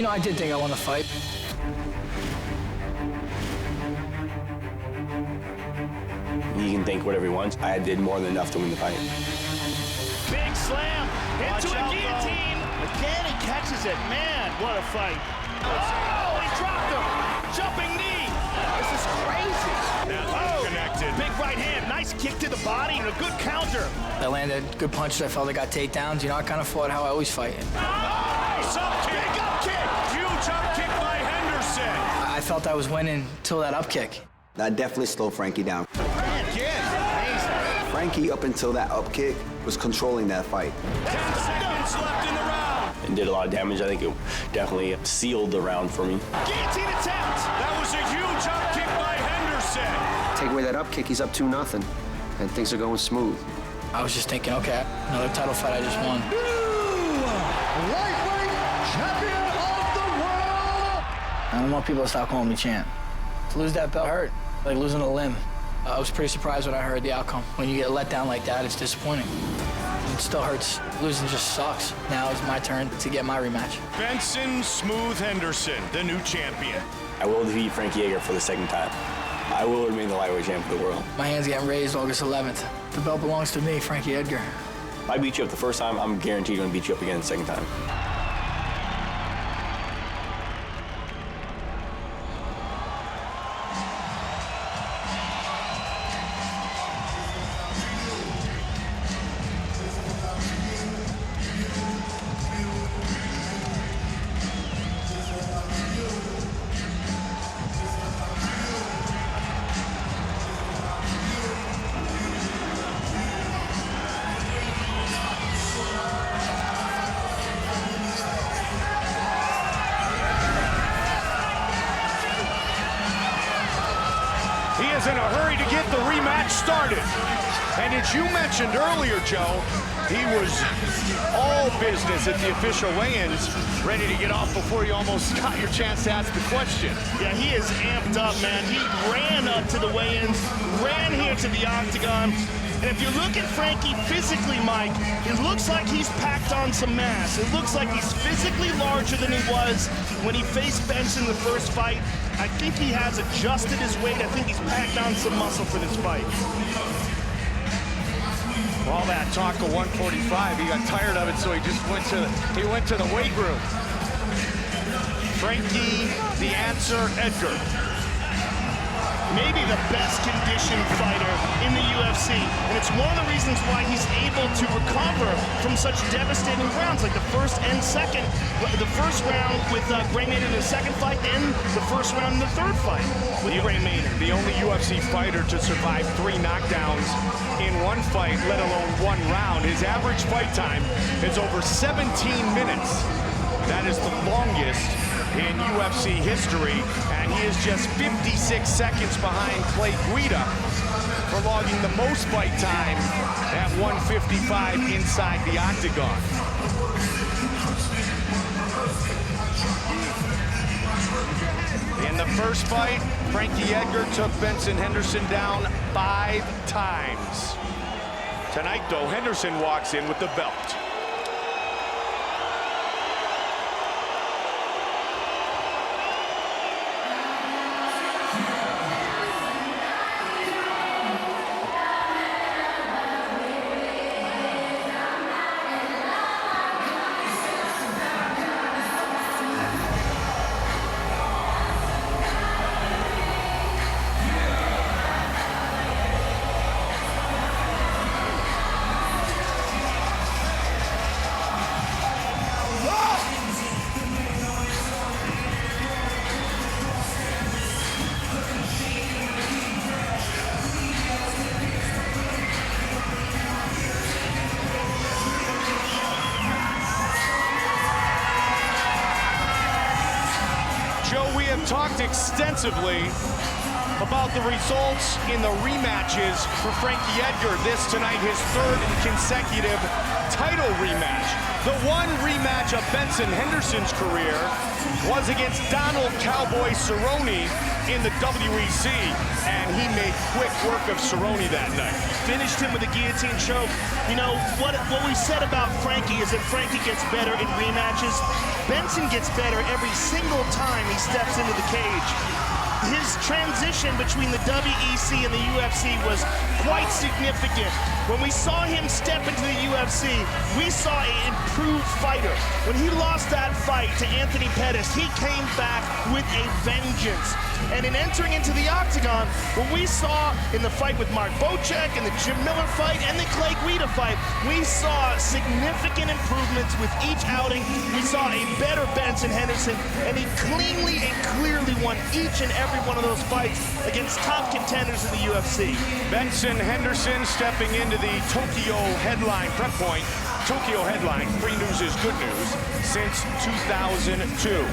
You know, I did think I won the fight. He can think whatever he wants. I did more than enough to win the fight. Big slam into a guillotine. Again, he catches it. Man, what a fight. Oh, he dropped him. Jumping knee. This is crazy. Oh, connected. Big right hand. Nice kick to the body and a good counter. I landed good punches. I felt I got takedowns. You know, I kind of fought how I always fight. Nice up kick. Big up kick. Huge up kick by Henderson. I felt I was winning till that up kick. That definitely slowed Frankie down. Again, amazing. Frankie, up until that up kick, was controlling that fight. 10 seconds left in the round. And did a lot of damage. I think it definitely sealed the round for me. Guillotine attempt. That was a huge up kick by Henderson. Take away that up kick, he's up 2-0, and things are going smooth. I was just thinking, okay, another title fight I just won. Lightweight champion of the world! I don't want people to stop calling me champ. To lose that belt hurt, like losing a limb. I was pretty surprised when I heard the outcome. When you get let down like that, it's disappointing. It still hurts. Losing just sucks. Now it's my turn to get my rematch. Benson Smooth Henderson, the new champion. I will defeat Frankie Edgar for the second time. I will remain the lightweight champion of the world. My hand's getting raised August 11th. The belt belongs to me, Frankie Edgar. If I beat you up the first time, I'm guaranteed going to beat you up again the second time. He is in a hurry to get the rematch started. And as you mentioned earlier, Joe, he was all business at the official weigh-ins, ready to get off before you almost got your chance to ask the question. Yeah, he is amped up, man. He ran up to the weigh-ins, ran here to the octagon. And if you look at Frankie physically, Mike, it looks like he's packed on some mass. It looks like he's physically larger than he was when he faced Benson in the first fight. I think he has adjusted his weight. I think he's packed on some muscle for this fight. All that talk of 145, he got tired of it, so he just went to the weight room. Frankie, the answer, Edgar. Maybe the best conditioned fighter in the UFC. And it's one of the reasons why he's able to recover from such devastating rounds, like the first and second. The first round with Gray Maynard in the second fight, and the first round in the third fight with Gray Maynard. The only UFC fighter to survive 3 knockdowns in one fight, let alone 1 round. His average fight time is over 17 minutes. That is the longest in UFC history, and he is just 56 seconds behind Clay Guida for logging the most fight time at 155 inside the octagon. In the first fight, Frankie Edgar took Benson Henderson down 5 times. Tonight, though, Henderson walks in with the belt. Joe, we have talked extensively about the results in the rematches for Frankie Edgar. This tonight, his 3rd consecutive title rematch. The one rematch of Benson Henderson's career was against Donald Cowboy Cerrone in the WEC, and he made quick work of Cerrone that night. Finished him with a guillotine choke. You know, what we said about Frankie is that Frankie gets better in rematches. Benson gets better every single time he steps into the cage. His transition between the WEC and the UFC was quite significant. When we saw him step into the UFC, we saw an improved fighter. When he lost that fight to Anthony Pettis, he came back with a vengeance. And in entering into the octagon, what we saw in the fight with Mark Bocek and the Jim Miller fight and the Clay Guida fight, we saw significant improvements with each outing. We saw a better Benson Henderson, and he cleanly and clearly won each and every one of those fights against top contenders in the UFC. Benson Henderson stepping into the Tokyo headline prep point. Tokyo headline, free news is good news, since 2002.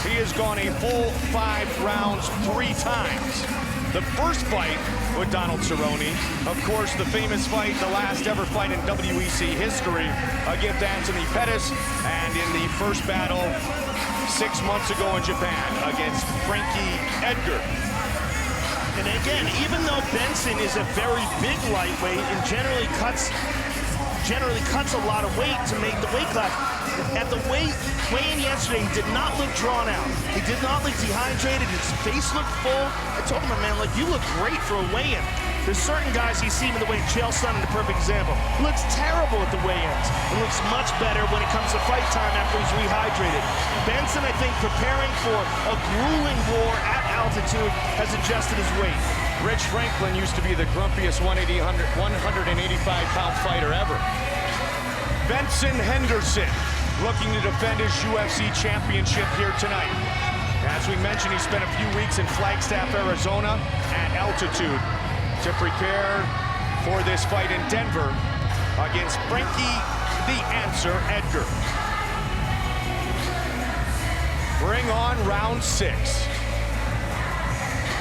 He has gone a full 5 rounds 3 times. The first fight with Donald Cerrone, of course, the famous fight, the last ever fight in WEC history against Anthony Pettis, and in the first battle 6 months ago in Japan against Frankie Edgar. And again, even though Benson is a very big lightweight and generally cuts a lot of weight to make the weight class, at the weigh-in yesterday, he did not look drawn out. He did not look dehydrated. His face looked full. I told him, man, like, you look great for a weigh-in. There's certain guys you see him in the weigh-in. Chael Sonnen, the perfect example. He looks terrible at the weigh-ins. He looks much better when it comes to fight time after he's rehydrated. Benson, I think, preparing for a grueling war at altitude, has adjusted his weight. Rich Franklin used to be the grumpiest 185-pound fighter ever. Benson Henderson looking to defend his UFC championship here tonight. As we mentioned, he spent a few weeks in Flagstaff, Arizona at altitude to prepare for this fight in Denver against Frankie the Answer Edgar. Bring on round 6.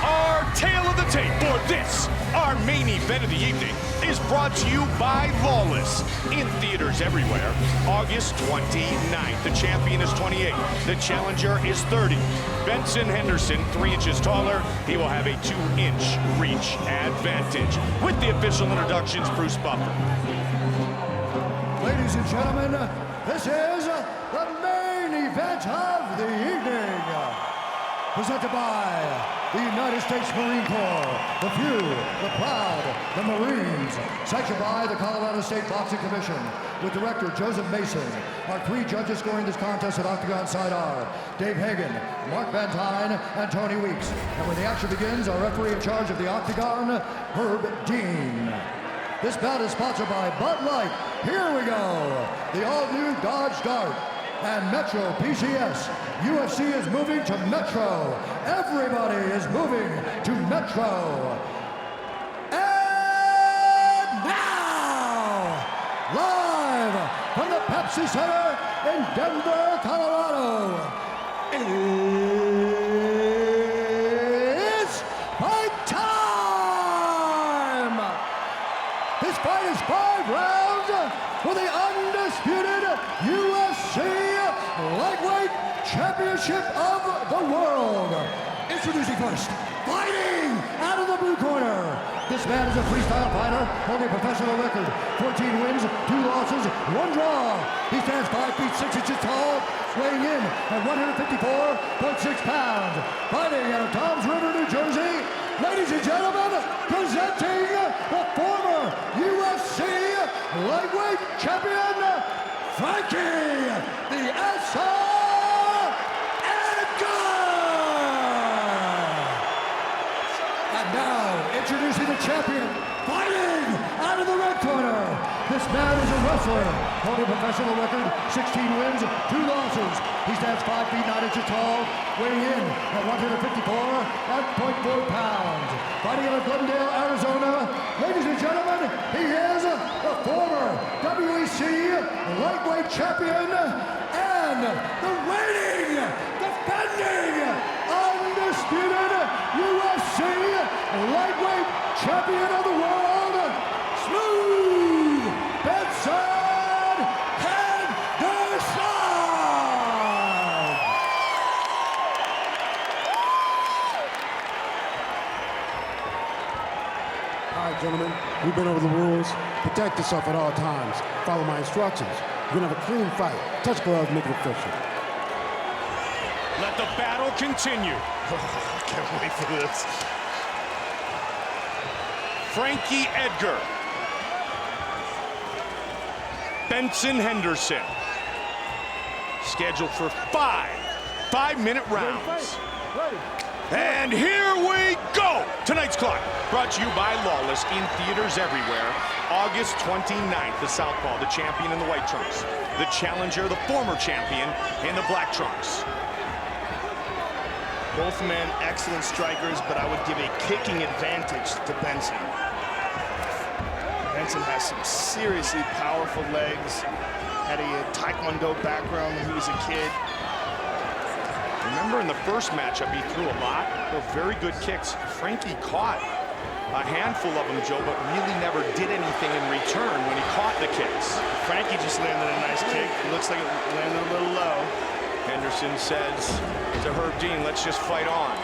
Our tale of the tape for this, our main event of the evening, is brought to you by Lawless, in theaters everywhere, August 29th. The champion is 28, the challenger is 30. Benson Henderson, 3 inches taller, he will have a 2-inch reach advantage. With the official introductions, Bruce Buffer. Ladies and gentlemen, this is the main event of the evening. Presented by the United States Marine Corps, the few, the proud, the Marines. Sanctioned by the Colorado State Boxing Commission, with director Joseph Mason. Our 3 judges scoring this contest at Octagon side are Dave Hagan, Mark Van Tine, and Tony Weeks. And when the action begins, our referee in charge of the Octagon, Herb Dean. This bout is sponsored by Bud Light. Here we go. The all-new Dodge Dart and Metro PCS. UFC is moving to Metro. Everybody is moving to Metro. And now, live from the Pepsi Center in Denver, Colorado, it's fight time! This fight is 5 rounds for the undisputed UFC Lightweight Championship of the World. Introducing first, fighting out of the blue corner. This man is a freestyle fighter, holding a professional record. 14 wins, 2 losses, 1 draw. He stands 5 feet 6 inches tall, weighing in at 154.6 pounds. Fighting out of Toms River, New Jersey. Ladies and gentlemen, presenting the former UFC Lightweight Champion, Frankie the Answer Edgar! And now, introducing the champion, fighting out of the red corner. This man is a wrestler, holding a professional record, 16 wins, 2 losses. He stands 5 feet 9 inches tall, weighing in at 154.4 pounds. Fighting out of Glendale, Arizona. Ladies and gentlemen, he is the former WEC Lightweight Champion and the reigning, defending, undisputed UFC Lightweight Champion of the World, Smooth Benson Henderson! right, gentlemen, we've been over the rules. Protect yourself at all times. Follow my instructions. We're gonna have a clean fight. Touch gloves, make it official. Let the battle continue. Can't wait for this. Frankie Edgar. Benson Henderson. Scheduled for 5-minute rounds. And here we go! Tonight's clock brought to you by Lawless in theaters everywhere. August 29th, the Southpaw, the champion in the white trunks. The challenger, the former champion in the black trunks. Both men excellent strikers, but I would give a kicking advantage to Benson. Benson has some seriously powerful legs. Had a Taekwondo background when he was a kid. Remember in the first matchup, he threw a lot of very good kicks. Frankie caught a handful of them, Joe, but really never did anything in return when he caught the kicks. Frankie just landed a nice kick. It looks like it landed a little low. Henderson says to Herb Dean, let's just fight on.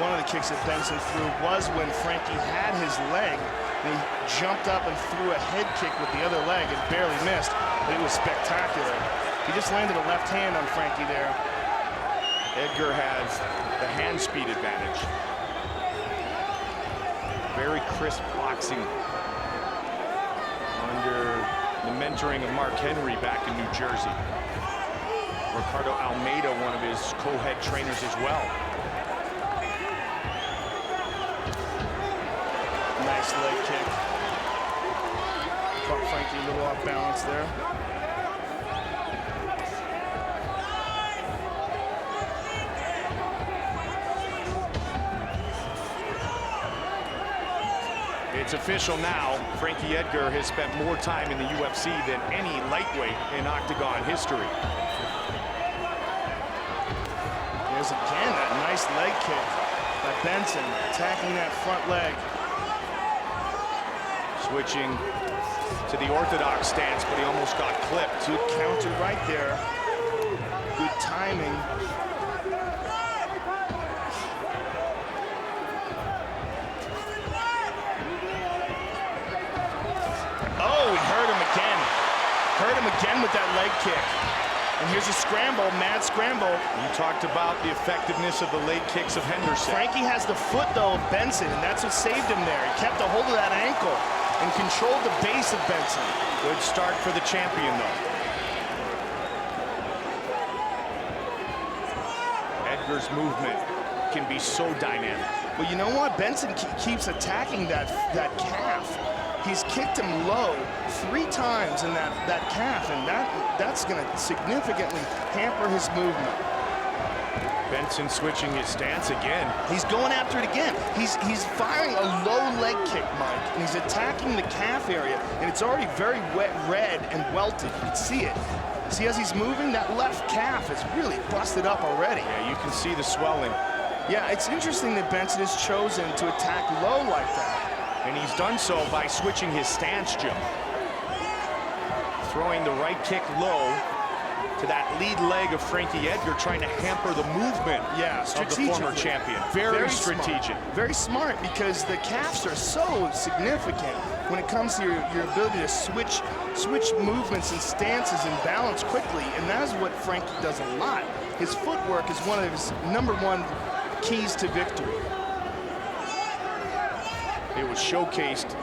One of the kicks that Benson threw was when Frankie had his leg, and he jumped up and threw a head kick with the other leg and barely missed, but it was spectacular. He just landed a left hand on Frankie there. Edgar has the hand speed advantage. Very crisp boxing under the mentoring of Mark Henry back in New Jersey. Ricardo Almeida, one of his co-head trainers as well. Nice leg kick. Caught Frankie a little off balance there. It's official now. Frankie Edgar has spent more time in the UFC than any lightweight in octagon history. There's again that nice leg kick by Benson, attacking that front leg. Switching to the orthodox stance, but he almost got clipped. Good counter right there. Good timing. Oh, he hurt him again. Hurt him again with that leg kick. And here's a scramble, mad scramble. You talked about the effectiveness of the leg kicks of Henderson. Frankie has the foot, though, of Benson, and that's what saved him there. He kept a hold of that ankle and controlled the base of Benson. Good start for the champion, though. Edgar's movement can be so dynamic. Well, you know what? Benson keeps attacking that calf. He's kicked him low 3 times in that calf, and that's going to significantly hamper his movement. Benson switching his stance again. He's going after it again. He's firing a low leg kick, Mike, and he's attacking the calf area, and it's already very wet, red and welted. You can see it. See, as he's moving, that left calf is really busted up already. Yeah, you can see the swelling. Yeah, it's interesting that Benson has chosen to attack low like that. And he's done so by switching his stance, Joe. Throwing the right kick low to that lead leg of Frankie Edgar, trying to hamper the movement of the former champion. Very strategic. Smart. Very smart, because the calves are so significant when it comes to your ability to switch movements and stances and balance quickly, and that is what Frankie does a lot. His footwork is one of his #1 keys to victory. It was showcased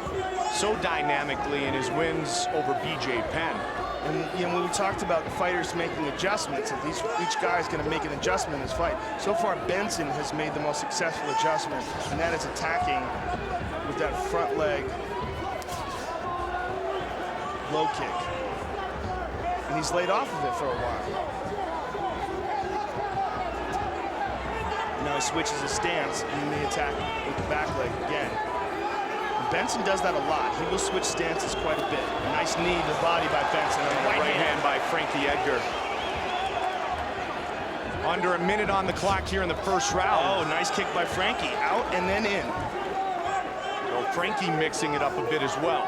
so dynamically in his wins over BJ Penn. And you know, when we talked about fighters making adjustments, and each guy is going to make an adjustment in his fight. So far, Benson has made the most successful adjustment, and that is attacking with that front leg low kick. And he's laid off of it for a while. Now he switches his stance, and then they attack with the back leg again. Benson does that a lot. He will switch stances quite a bit. A nice knee to the body by Benson. And right hand by Frankie Edgar. Under a minute on the clock here in the first round. Oh, nice kick by Frankie. Out and then in. So Frankie mixing it up a bit as well.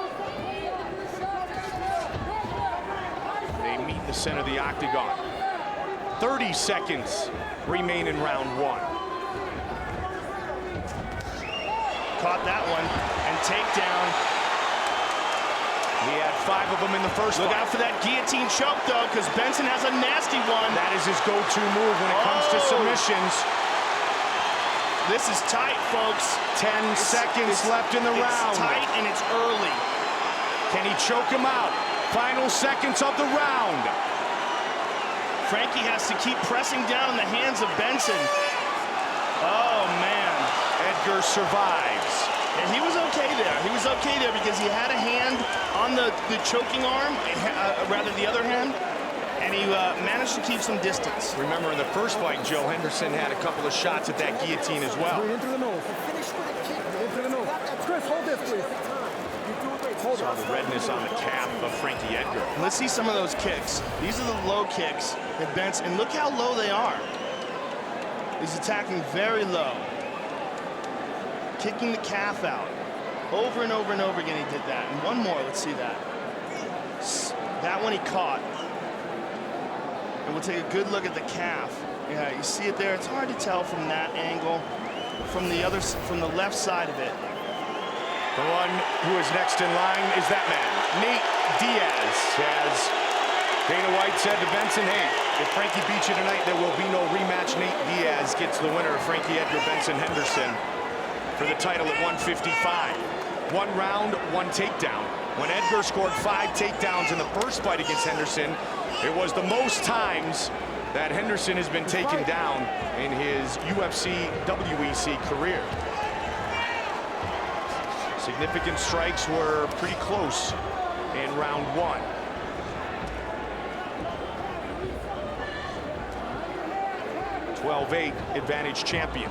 They meet in the center of the octagon. 30 seconds remain in round 1. caught that one, and takedown. He had 5 of them in the first Look fight. out for that guillotine choke, though, because Benson has a nasty one. That is his go-to move when it comes to submissions. This is tight, folks. 10 seconds left in the round. It's tight and it's early. Can he choke him out? Final seconds of the round. Frankie has to keep pressing down in the hands of Benson. Oh, man. Edgar survives. And he was okay there. He was okay there because he had a hand on the choking arm, rather the other hand, and he managed to keep some distance. Remember in the first fight, Joe, Henderson had a couple of shots at that guillotine as well. Into the nose. Into the nose. Chris, hold this, please. Saw the redness on the calf of Frankie Edgar. Let's see some of those kicks. These are the low kicks that Benson, and look how low they are. He's attacking very low. Kicking the calf out. Over and over and over again he did that. And one more, let's see that. That one he caught. And we'll take a good look at the calf. Yeah, you see it there. It's hard to tell from that angle. From the left side of it. The one who is next in line is that man, Nate Diaz. As Dana White said to Benson, hey, if Frankie beats you tonight, there will be no rematch. Nate Diaz gets the winner of Frankie Edgar, Benson Henderson, for the title at 155. 1 round, 1 takedown. When Edgar scored 5 takedowns in the first fight against Henderson, it was the most times that Henderson has been taken down in his UFC WEC career. Significant strikes were pretty close in round 1. (12-8) advantage champion.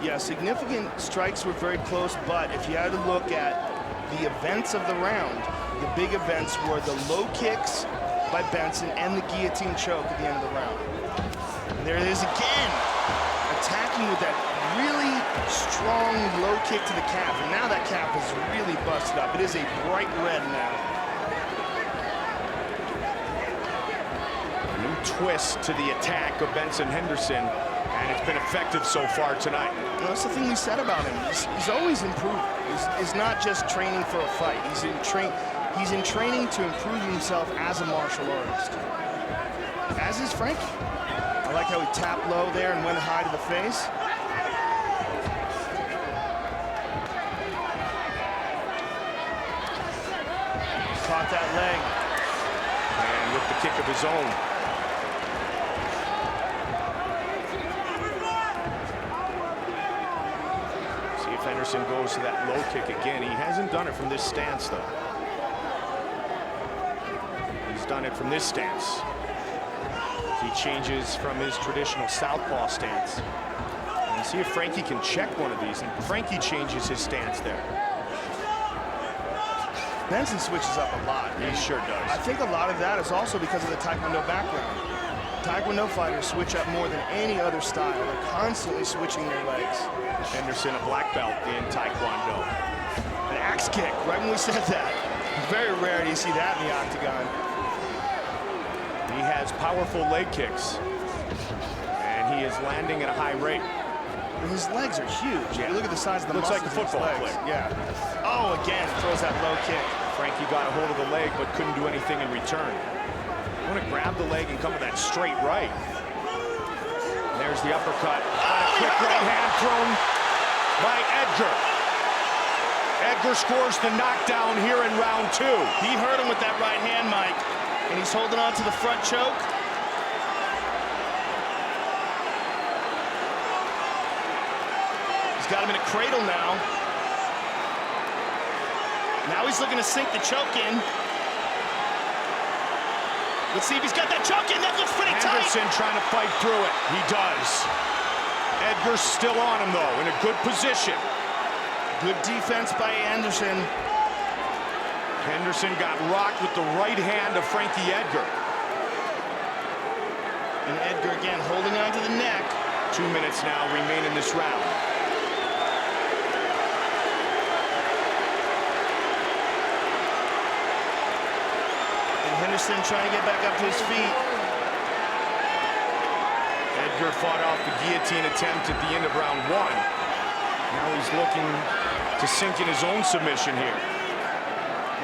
Yeah, significant strikes were very close, but if you had to look at the events of the round, the big events were the low kicks by Benson and the guillotine choke at the end of the round. And there it is again, attacking with that really strong low kick to the calf. And now that calf is really busted up. It is a bright red now. A new twist to the attack of Benson Henderson, and it's been effective so far tonight. You know, that's the thing we said about him. He's always improving. He's not just training for a fight. He's in training to improve himself as a martial artist. As is Frankie. I like how he tapped low there and went high to the face. Caught that leg. And with the kick of his own. See if Henderson goes to that low kick again. He hasn't done it from this stance, though. He's done it from this stance. He changes from his traditional southpaw stance. And see if Frankie can check one of these. And Frankie changes his stance there. Benson switches up a lot. He sure does. I think a lot of that is also because of the Taekwondo background. Taekwondo fighters switch up more than any other style. They're constantly switching their legs. Henderson, a black belt in Taekwondo. An axe kick, right when we said that. Very rare do you see that in the octagon. He has powerful leg kicks. And he is landing at a high rate. His legs are huge. Yeah. You look at the size of the Looks muscles like a football in his legs. player. Yeah. Oh, again, throws that low kick. Frankie got a hold of the leg, but couldn't do anything in return. I want to grab the leg and come with that straight right. There's the uppercut. A quick right hand thrown by Edgar. Edgar scores the knockdown here in round 2. He hurt him with that right hand, Mike. And he's holding on to the front choke. He's got him in a cradle now. Now he's looking to sink the choke in. Let's see if he's got that choke in. That looks pretty Henderson tight. trying to fight through it. He does. Edgar's still on him, though, in a good position. Good defense by Henderson. Henderson got rocked with the right hand of Frankie Edgar. And Edgar again holding on to the neck. 2 minutes now remain in this round. Henderson trying to get back up to his feet. Edgar fought off the guillotine attempt at the end of round 1. Now he's looking to to sink in his own submission here.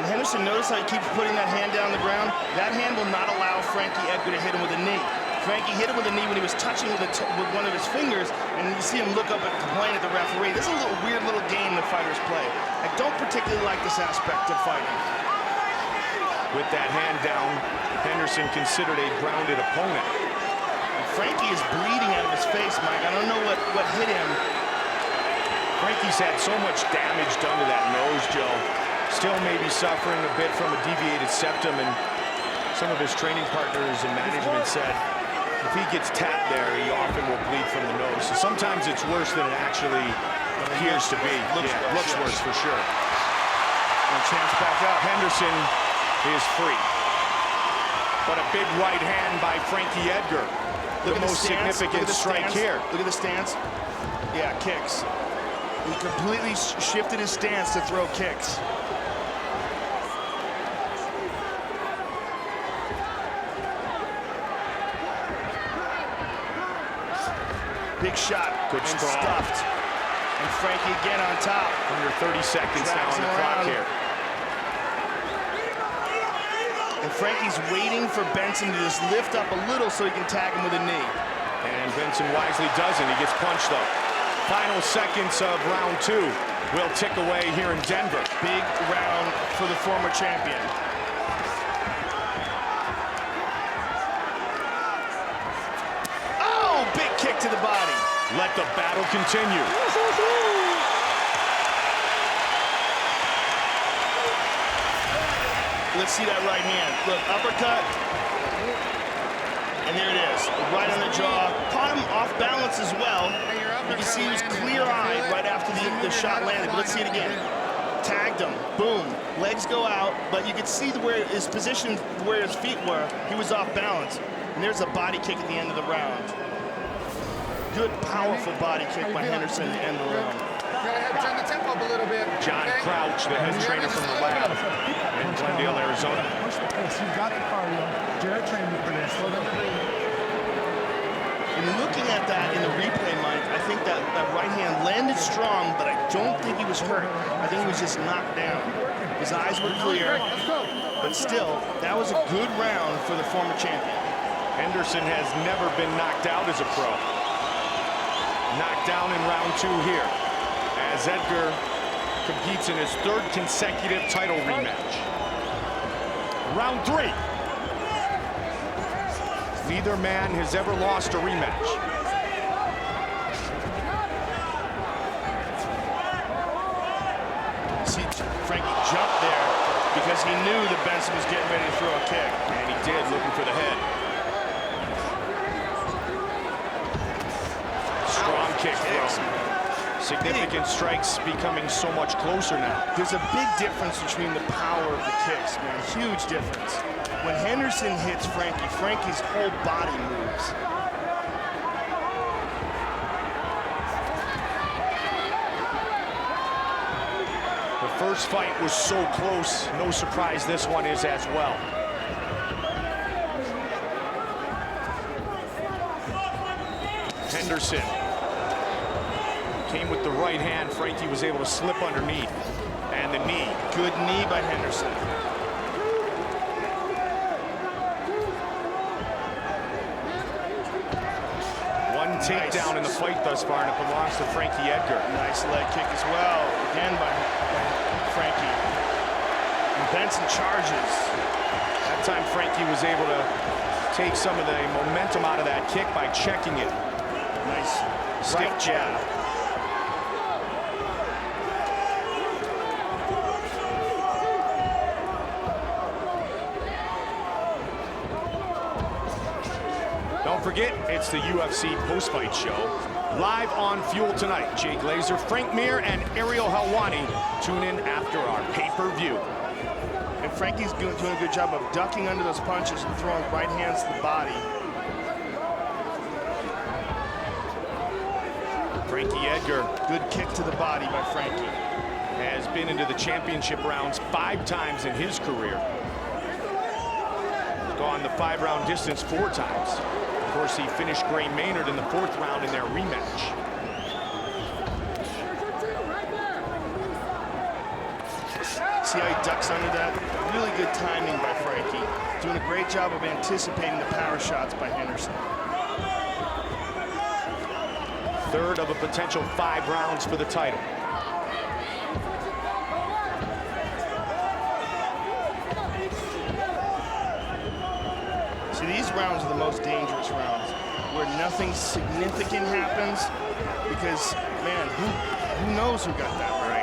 And Henderson, notice how he keeps putting that hand down the ground? That hand will not allow Frankie Edgar to hit him with a knee. Frankie hit him with a knee when he was touching with one of his fingers, and you see him look up and complain at the referee. This is a weird little game that fighters play. I don't particularly like this aspect of fighting. With that hand down, Henderson considered a grounded opponent. And Frankie is bleeding out of his face, Mike. I don't know what hit him. Frankie's had so much damage done to that nose, Joe. Still maybe suffering a bit from a deviated septum, and some of his training partners and management said if he gets tapped there, he often will bleed from the nose. So sometimes it's worse than it actually appears to be. Looks worse for sure. And chance back up. Henderson is free. But a big right hand by Frankie Edgar. The most significant strike here. Look at the stance. Yeah, kicks. He completely shifted his stance to throw kicks. Big shot. Good and sprawl. Stuffed. And Frankie again on top. Under 30 seconds now on the clock here. And Frankie's waiting for Benson to just lift up a little so he can tag him with a knee. And Benson wisely doesn't. He gets punched though. Final seconds of round 2 will tick away here in Denver. Big round for the former champion. Oh, big kick to the body. Let the battle continue. Let's see that right hand. Look, uppercut. And there it is, right on the jaw. Caught him off balance as well. You can see he was clear-eyed right after the shot landed. But let's see it again. Tagged him, boom. Legs go out, but you could see where his position, where his feet were. He was off balance. And there's a body kick at the end of the round. Good, powerful body kick by Henderson at the end of the round. Turn the tempo up a little bit. John Crouch, the head trainer from the lab in Glendale, Arizona. You got the cardio. Jared trained you for this. And looking at that in the replay, Mike, I think that right hand landed strong, but I don't think he was hurt. I think he was just knocked down. His eyes were clear, but still, that was a good round for the former champion. Henderson has never been knocked out as a pro. Knocked down in round 2 here, as Edgar competes in his 3rd consecutive title rematch. Round 3. Neither man has ever lost a rematch. See, Frankie jumped there because he knew that Benson was getting ready to throw a kick. And he did, looking for the head. Strong kick throw. Significant strikes becoming so much closer now. There's a big difference between the power of the kicks, man. Huge difference. When Henderson hits Frankie, Frankie's whole body moves. The first fight was so close. No surprise this one is as well. Henderson came with the right hand. Frankie was able to slip underneath. And the knee. Good knee by Henderson. One takedown in the fight thus far, and it belongs to Frankie Edgar. Nice leg kick as well, again by Frankie. And Benson charges. That time Frankie was able to take some of the momentum out of that kick by checking it. Nice Stiff jab. Don't forget, it's the UFC post-fight show. Live on Fuel tonight. Jay Glazer, Frank Mir, and Ariel Helwani tune in after our pay-per-view. And Frankie's doing a good job of ducking under those punches and throwing right hands to the body. Frankie Edgar, good kick to the body by Frankie. Has been into the championship rounds 5 times in his career. Gone the 5-round distance 4 times. Of course, he finished Gray Maynard in the 4th round in their rematch. See how he ducks under that? Really good timing by Frankie. Doing a great job of anticipating the power shots by Henderson. Third of a potential 5 rounds for the title. See, these rounds are the most dangerous rounds, where nothing significant happens, because, man, who knows who got that right?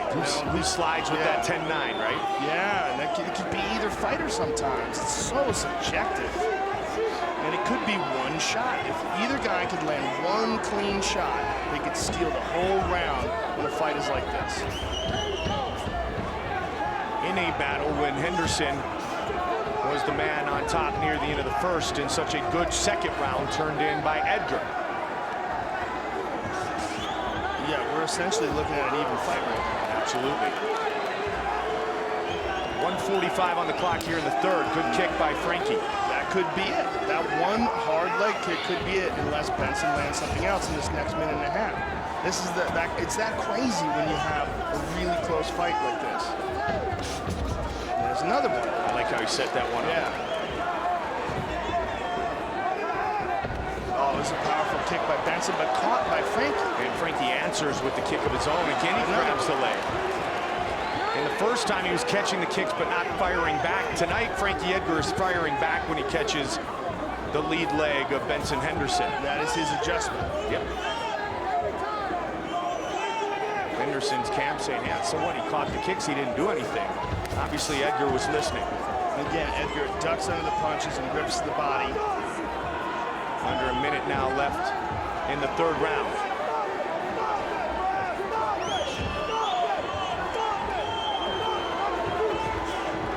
Who slides with that 10-9, right? Yeah, and it could be either fighter sometimes. It's so subjective. And it could be one shot. If either guy could land one clean shot, they could steal the whole round when a fight is like this. In a battle when Henderson was the man on top near the end of the first, in such a good second round turned in by Edgar. Yeah, we're essentially looking at an even fight right now. Absolutely. 1:45 on the clock here in the third. Good kick by Frankie. That could be it. That one hard leg kick could be it, unless Benson lands something else in this next minute and a half. This is it's that crazy when you have a really close fight like this. There's another one. I like how he set that one up. Yeah. Oh, this is a powerful kick by Benson, but caught by Frankie. And Frankie answers with the kick of his own. Again, he grabs the leg. And the first time he was catching the kicks but not firing back. Tonight, Frankie Edgar is firing back when he catches the lead leg of Benson Henderson. That is his adjustment. Yep. Henderson's camp saying, yeah, so what? He caught the kicks, he didn't do anything. Obviously, Edgar was listening. Again, Edgar ducks under the punches and grips the body. Under a minute now left in the third round.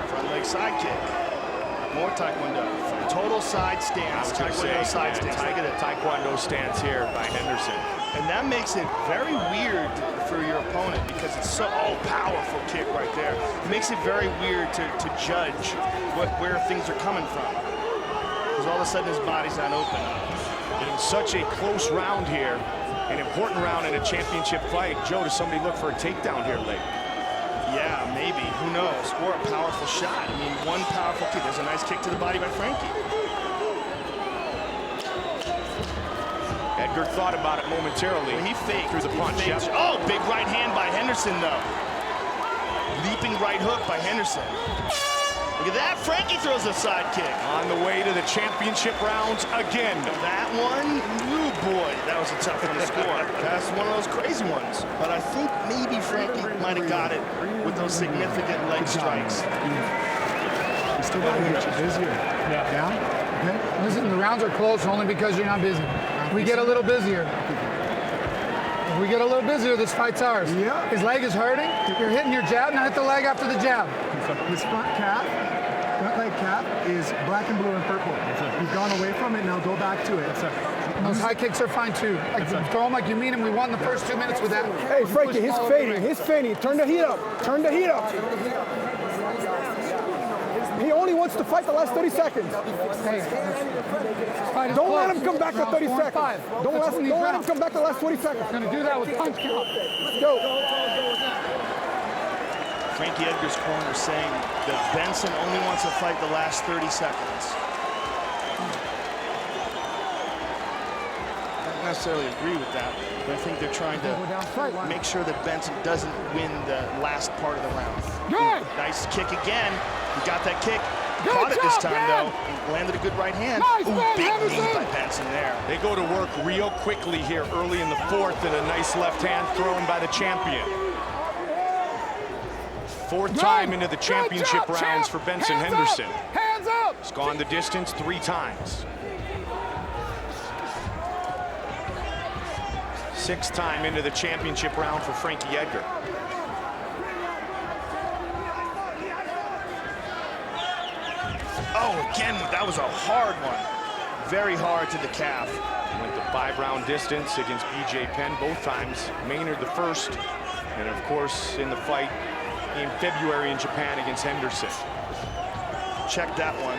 Front leg side kick. More Taekwondo. Total side stance. Taekwondo side stance. Look at it. Taekwondo stance here by Henderson. And that makes it very weird for your opponent, because it's so powerful kick right there. It makes it very weird to judge where things are coming from, because all of a sudden his body's not open. In such a close round here, an important round in a championship fight. Joe, does somebody look for a takedown here late? Yeah, maybe. Who knows? Or a powerful shot. I mean, one powerful kick. There's a nice kick to the body by Frankie. Edgar thought about it momentarily. Well, he faked through the punch. Yep. Oh, big right hand by Henderson, though. Leaping right hook by Henderson. Look at that. Frankie throws a side kick. On the way to the championship rounds again. That one, ooh boy, that was a tough one to score. That's one of those crazy ones. But I think maybe Frankie might have got it with those significant leg strikes. You still got to get you busier. Yeah? Okay. Listen, the rounds are close only because you're not busy. We get a little busier. If we get a little busier, this fight's ours. Yeah. His leg is hurting. You're hitting your jab, now hit the leg after the jab. His front leg cap is black and blue and purple. He's gone away from it, now go back to it. Those high kicks are fine too. Like, throw them like you mean them. We won the first 2 minutes with that. Hey, Frankie, he's fading. Turn the heat up. He only wants to fight the last 30 seconds. Hey, don't let him come back to 30 seconds. Don't let him come back to the last 20 seconds. He's gonna do that with punch count. Let's go. Frankie Edgar's corner saying that Benson only wants to fight the last 30 seconds. I don't necessarily agree with that, but I think they're trying to make sure that Benson doesn't win the last part of the round. Good. Nice kick again. He got that kick. Good Caught it this job, time, Ben. though. And landed a good right hand. Nice, Ooh, Ben, big Henderson. knee by Benson there. They go to work real quickly here early in the fourth, and a nice left hand thrown by the champion. Fourth time into the championship rounds for Benson Henderson. Hands up! He's gone the distance 3 times. 6th time into the championship round for Frankie Edgar. Oh, again, that was a hard one. Very hard to the calf. Went the 5-round distance against BJ Penn both times. Maynard the first, and of course in the fight in February in Japan against Henderson. Check that one.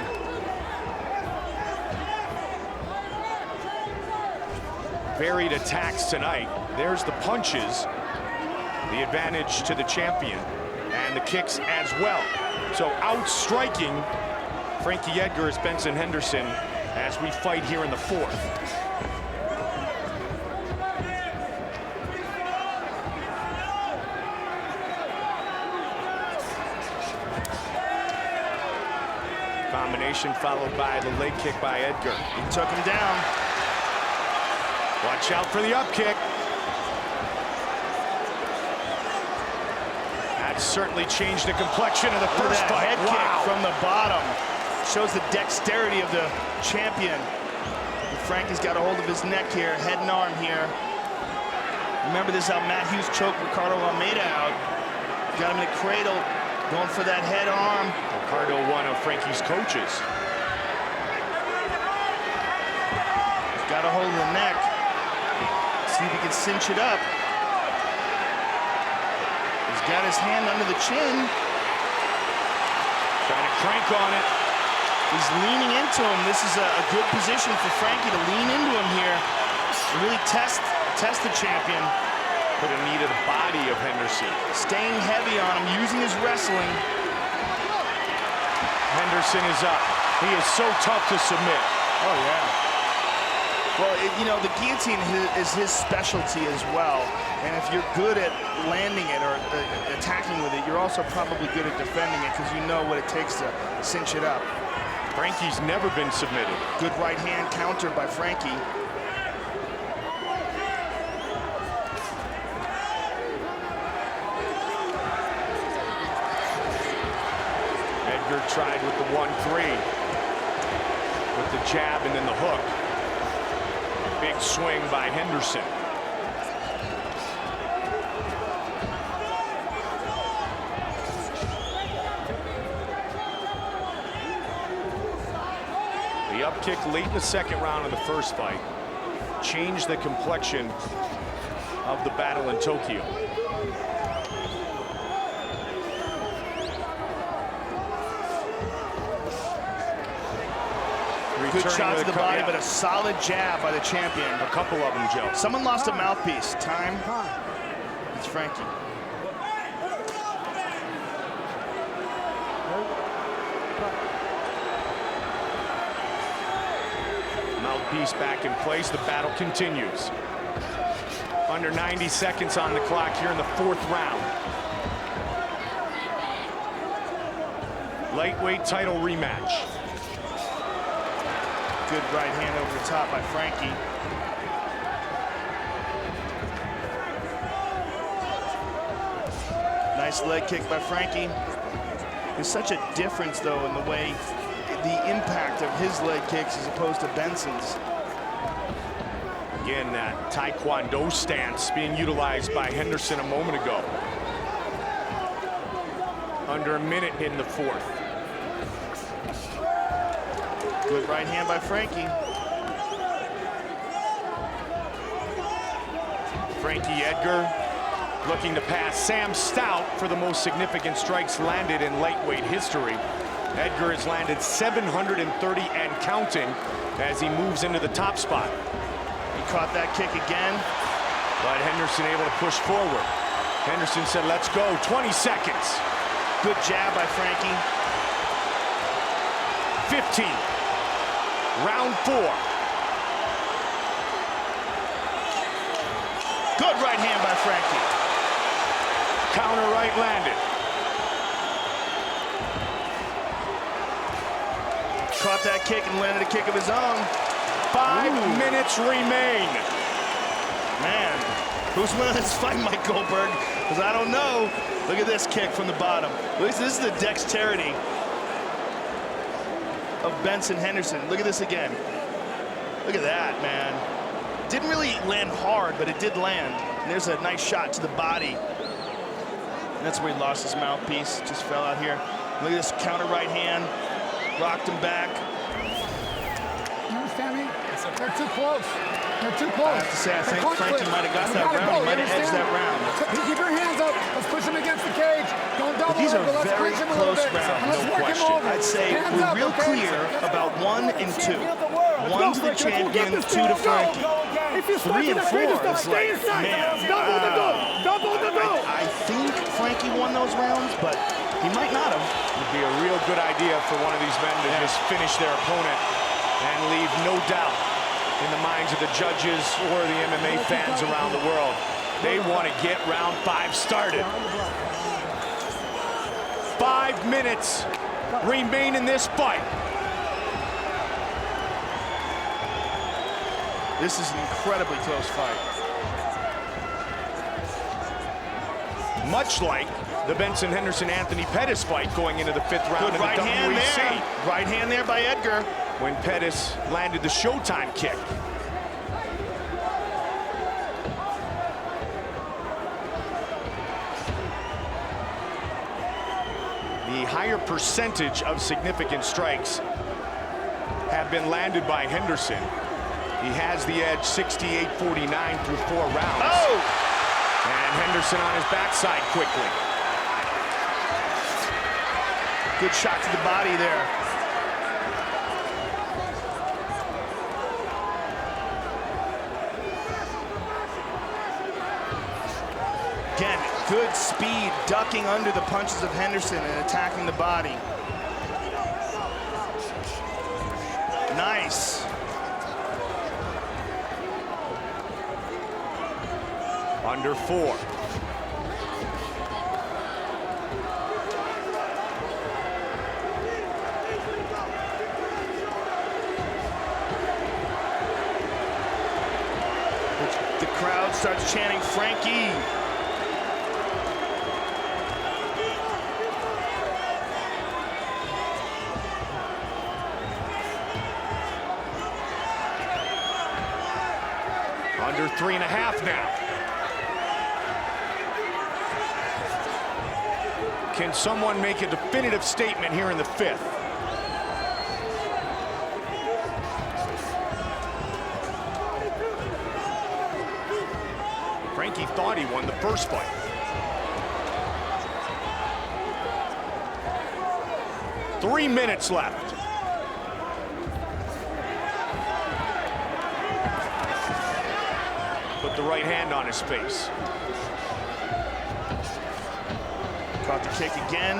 Varied attacks tonight. There's the punches. The advantage to the champion. And and the kicks as well. So outstriking Frankie Edgar is Benson Henderson as we fight here in the fourth. Combination followed by the leg kick by Edgar. He took him down. Watch out for the up kick. That certainly changed the complexion of the first fight. Head kick from the bottom. Shows the dexterity of the champion. And Frankie's got a hold of his neck here, head and arm here. Remember this is how Matt Hughes choked Ricardo Almeida out. Got him in a cradle, going for that head arm. Ricardo, one of Frankie's coaches. He's got a hold of the neck. See if he can cinch it up. He's got his hand under the chin. Trying to crank on it. He's leaning into him. This is a good position for Frankie to lean into him here. To really test the champion. Put a knee to the body of Henderson. Staying heavy on him, using his wrestling. Henderson is up. He is so tough to submit. Oh, yeah. Well, you know, the guillotine is his specialty as well. And if you're good at landing it or attacking with it, you're also probably good at defending it because you know what it takes to cinch it up. Frankie's never been submitted. Good right hand countered by Frankie. Edgar tried with the 1-3. With the jab and then the hook. Big swing by Henderson. The up kick late in the second round of the first fight changed the complexion of the battle in Tokyo. Good shot to the body, but a solid jab by the champion. A couple of them, Joe. Someone lost a mouthpiece. Time. It's Frankie. Mouthpiece back in place. The battle continues. Under 90 seconds on the clock here in the fourth round. Lightweight title rematch. Good right hand over the top by Frankie. Nice leg kick by Frankie. There's such a difference, though, in the way, the impact of his leg kicks as opposed to Benson's. Again, that Taekwondo stance being utilized by Henderson a moment ago. Under a minute in the fourth. Good right hand by Frankie. Frankie Edgar looking to pass Sam Stout for the most significant strikes landed in lightweight history. Edgar has landed 730 and counting as he moves into the top spot. He caught that kick again. But Henderson able to push forward. Henderson said, let's go, 20 seconds. Good jab by Frankie. 15. Round 4. Good right hand by Frankie. Counter right landed. Caught that kick and landed a kick of his own. 5 minutes remain. Man, who's winning this fight, Mike Goldberg? Because I don't know. Look at this kick from the bottom. This is the dexterity of Benson Henderson. Look at this again. Look at that, man. Didn't really land hard, but it did land. And there's a nice shot to the body. And that's where he lost his mouthpiece. Just fell out here. Look at this counter right hand. Rocked him back. You understand me? They're too close. They're too close. I have to say, I think Frankie might have got that round. He might have edged that round. Keep your hands up. Let's push him against the cage. Don't double These are him, but let's very clinch him a close little bit. rounds, Let's no work question. him over. I'd say Hands we're up, real okay? clear about 1 and 2. 1 to the champion, 2 to Frankie. 3 and 4 is like, man. Double the I think Frankie won those rounds, but he might not have. It'd be a real good idea for one of these men to just finish their opponent and leave no doubt in the minds of the judges or the MMA fans around the world. They want to get round 5 started. 5 minutes remain in this fight. This is an incredibly close fight. Much like the Benson-Henderson-Anthony Pettis fight going into the 5th round Good of the right hand WEC. there. Right hand there by Edgar. When Pettis landed the Showtime kick. The higher percentage of significant strikes have been landed by Henderson. He has the edge 68-49 through 4 rounds. Oh! And Henderson on his backside quickly. Good shot to the body there. Again, good speed, ducking under the punches of Henderson and attacking the body. Nice. Under 4. The crowd starts chanting Frankie. Under 3.5 now. Can someone make a definitive statement here in the 5th? Frankie thought he won the first fight. Three minutes left. Put the right hand on his face. Caught the kick again.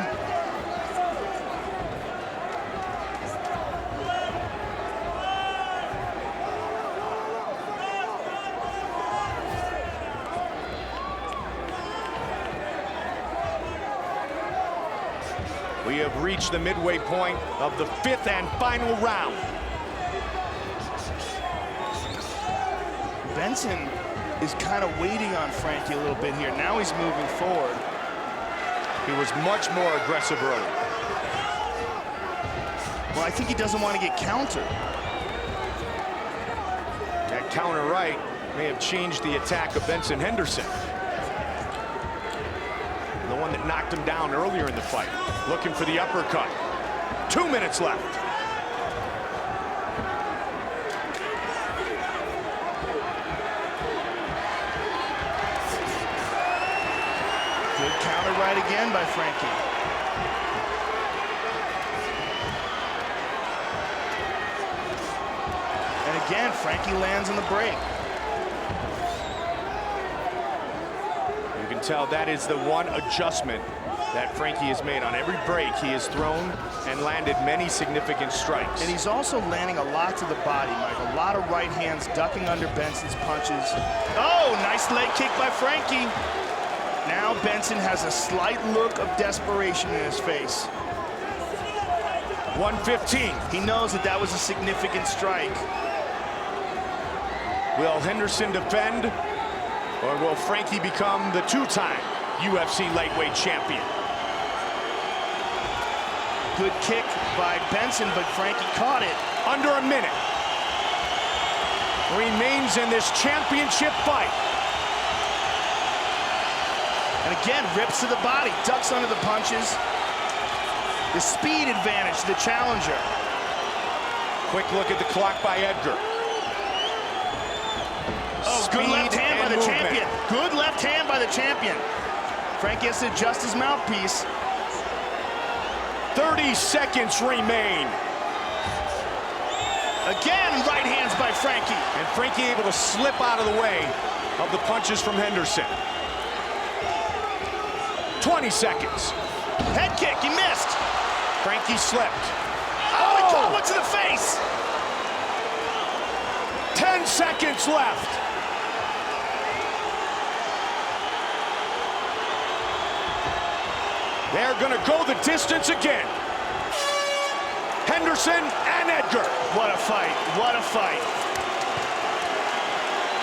We have reached the midway point of the 5th and final round. Benson is kind of waiting on Frankie a little bit here. Now he's moving forward. He was much more aggressive early. Well, I think he doesn't want to get countered. That counter right may have changed the attack of Benson-Henderson. The one that knocked him down earlier in the fight. Looking for the uppercut. 2 minutes left. Good counter right again by Frankie. And again, Frankie lands on the break. You can tell that is the one adjustment that Frankie has made. On every break, he has thrown and landed many significant strikes. And he's also landing a lot to the body, Mike. A lot of right hands ducking under Benson's punches. Oh, nice leg kick by Frankie. Now Benson has a slight look of desperation in his face. 115. He knows that that was a significant strike. Will Henderson defend, or will Frankie become the 2-time UFC lightweight champion? Good kick by Benson, but Frankie caught it. Under a minute. Remains in this championship fight. And again, rips to the body, ducks under the punches. The speed advantage to the challenger. Quick look at the clock by Edgar. Oh, good left hand by the champion. Good left hand by the champion. Frankie has to adjust his mouthpiece. 30 seconds remain. Again, right hands by Frankie. And Frankie able to slip out of the way of the punches from Henderson. 20 seconds. Head kick, he missed. Frankie slipped. Oh, he caught one to the face. 10 seconds left. They're gonna go the distance again. Henderson and Edgar. What a fight, what a fight.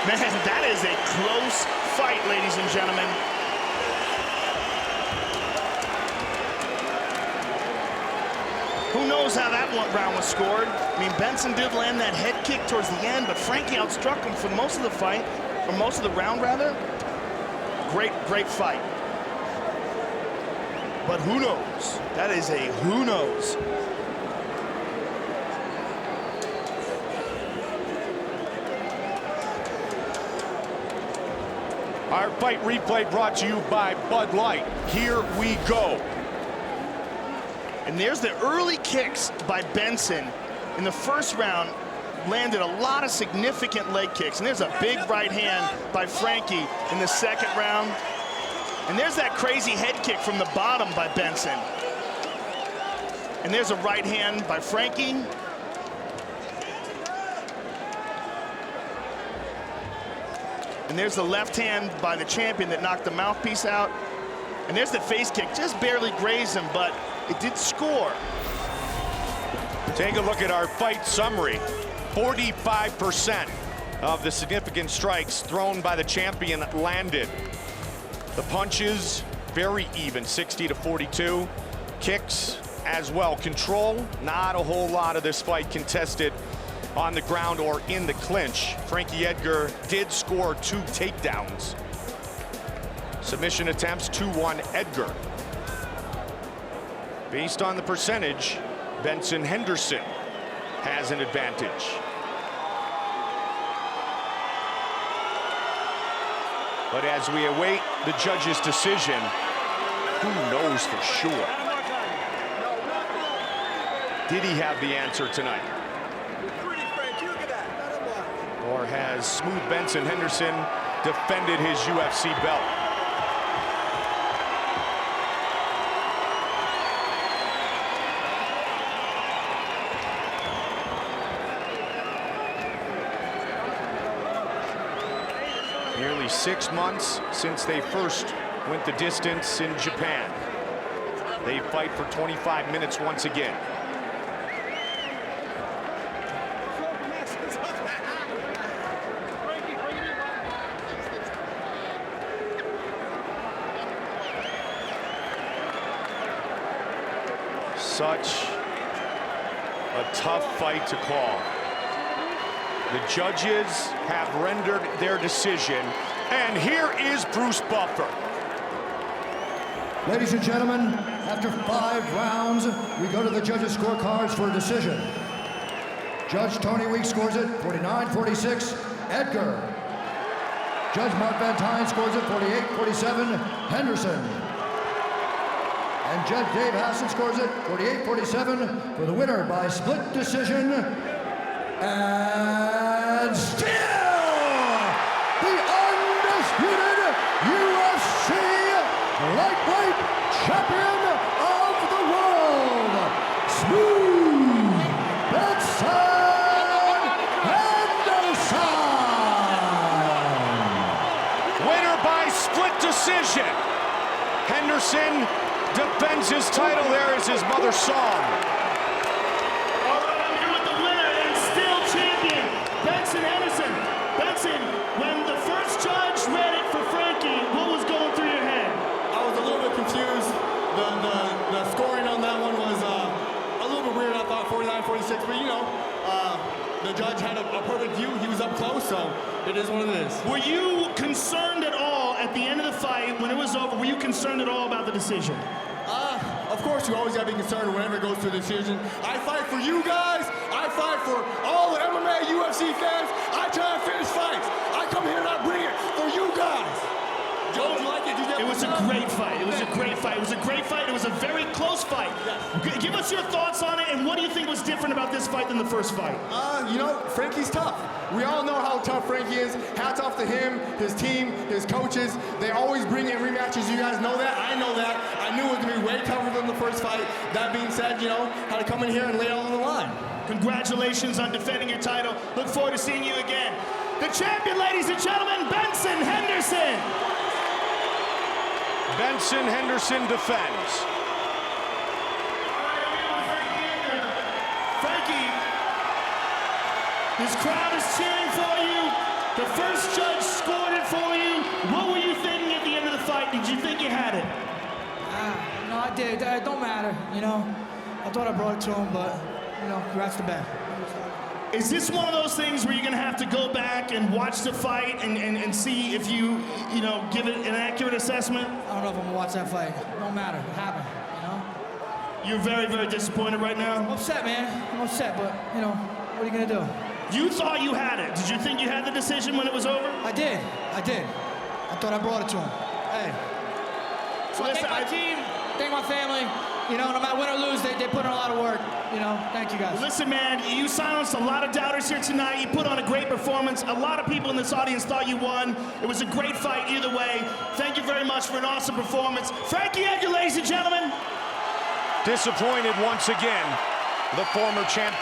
Man, that is a close fight, ladies and gentlemen. Who knows how that one round was scored? I mean, Benson did land that head kick towards the end, but Frankie outstruck him for most of the fight, for most of the round, rather. Great, great fight. But who knows? That is a who knows. Our fight replay brought to you by Bud Light. Here we go. And there's the early kicks by Benson in the first round. Landed a lot of significant leg kicks. And there's a big right hand by Frankie in the second round. And there's that crazy head kick from the bottom by Benson. And there's a right hand by Frankie. And there's the left hand by the champion that knocked the mouthpiece out. And there's the face kick, just barely grazed him, but it did score. Take a look at our fight summary. 45% of the significant strikes thrown by the champion landed. The punches, very even, 60 to 42. Kicks as well. Control, not a whole lot of this fight contested on the ground or in the clinch. Frankie Edgar did score 2 takedowns. Submission attempts, 2-1 Edgar. Based on the percentage, Benson Henderson has an advantage. But as we await the judge's decision, who knows for sure? Did he have the answer tonight? Or has Smooth Benson Henderson defended his UFC belt? Nearly 6 months since they first went the distance in Japan. They fight for 25 minutes once again. Such a tough fight to call. The judges have rendered their decision, and here is Bruce Buffer. Ladies and gentlemen, after 5 rounds, we go to the judges' scorecards for a decision. Judge Tony Weeks scores it 49-46, Edgar. Judge Mark Van Tine scores it 48-47, Henderson. And Judge Dave Hassan scores it 48-47 for the winner by split decision. And still, the undisputed UFC lightweight champion of the world, Smooth Benson Henderson. Winner by split decision. Henderson defends his title. There is his mother's song. Benson Henderson. Benson, when the first judge read it for Frankie, what was going through your head? I was a little bit confused. The scoring on that one was a little bit weird. I thought 49-46, but you know, the judge had a perfect view. He was up close, so it is what it is. Were you concerned at all at the end of the fight, when it was over, were you concerned at all about the decision? Of course, you always got to be concerned whenever it goes to a decision. I fight for you guys. I fight for all the MMA, UFC fans. I try to finish fights. I come here and I bring it for you guys. Joe, did you like it? Did you It was a great fight. It was a great fight. It was a great fight. It was a very close fight. Give us your thoughts on it, and what do you think was different about this fight than the first fight? You know, Frankie's tough. We all know how tough Frankie is. Hats off to him, his team, his coaches. They always bring in rematches. You guys know that. I know that. I knew it was going to be way tougher than the first fight. That being said, you know, had to come in here and lay it all on the line. Congratulations on defending your title. Look forward to seeing you again. The champion, ladies and gentlemen, Benson Henderson. Benson Henderson defends. Frankie, this crowd is cheering for you. The first judge scored it for you. What were you thinking at the end of the fight? Did you think you had it? No, I did. It don't matter, you know. I thought I brought it to him, but, you know, congrats to Ben. Is this one of those things where you're going to have to go back and watch the fight and see if you know, give it an accurate assessment? I don't know if I'm going to watch that fight. It don't matter. It happened, you know? You're very, very disappointed right now? I'm upset, man. I'm upset, but, you know, what are you going to do? You thought you had it. Did you think you had the decision when it was over? I did. I did. I thought I brought it to him. Hey. So listen, thank my team, thank my family. You know, no matter win or lose, they put in a lot of work. You know, thank you guys. Listen, man, you silenced a lot of doubters here tonight. You put on a great performance. A lot of people in this audience thought you won. It was a great fight either way. Thank you very much for an awesome performance. Frankie Edgar, ladies and gentlemen. Disappointed once again, the former champ.